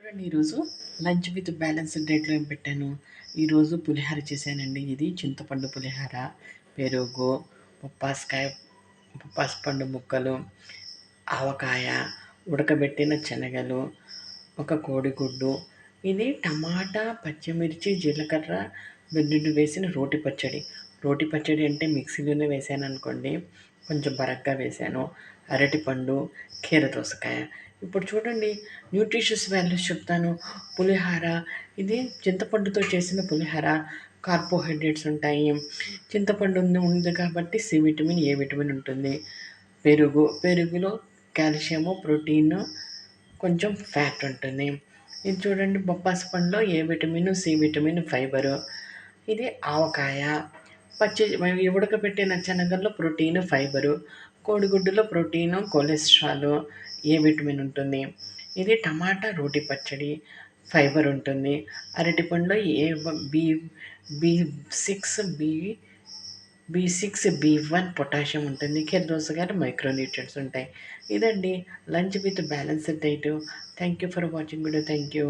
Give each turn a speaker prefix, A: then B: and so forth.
A: చూడండి ఈరోజు lunch with balanced డైట్‌లో ఏం పెట్టాను. ఈరోజు పులిహోర చేశానండి. ఇది చింతపండు పులిహోర, పెరుగు, బొప్పాస్కాయ బొప్పాసి పండు ముక్కలు, ఆవకాయ, ఉడకబెట్టిన శనగలు, ఒక కోడిగుడ్డు, ఇది టమాటా, పచ్చిమిర్చి, జీలకర్ర, వెల్లుల్లి వేసిన రోటి పచ్చడి. రోటి పచ్చడి అంటే మిక్సీలోనే వేసాననుకోండి, కొంచెం బరగ్గా వేశాను. అరటిపండు, కీర దోసకాయ. ఇప్పుడు చూడండి న్యూట్రిషియస్ వాల్యూస్ చెప్తాను. పులిహోర ఇది చింతపండుతో చేసిన పులిహోర. కార్బోహైడ్రేట్స్ ఉంటాయి. చింతపండు ఉంది కాబట్టి సి విటమిన్, ఏ విటమిన్ ఉంటుంది. పెరుగులో కాల్షియము, ప్రోటీను, కొంచెం ఫ్యాట్ ఉంటుంది. ఇది చూడండి బొప్పాసి పండులో A vitamin, C vitamin, fibre. ఇది ఆవకాయ. ఉడకబెట్టిన శనగల్లో ప్రోటీను, ఫైబరు. కోడిగుడ్డులో ప్రోటీను, కొలెస్ట్రాల్, ఏ విటమిన్ ఉంటుంది. ఇది టమాటా రోటి పచ్చడి, ఫైబర్ ఉంటుంది. అరటిపండులో బి బి సిక్స్ బి6 బి1 పొటాషియం ఉంటుంది. దోసకాయలు మైక్రోన్యూట్రియన్స్ ఉంటాయి. ఇదండి lunch with balanced diet. Thank you for watching video. Thank you.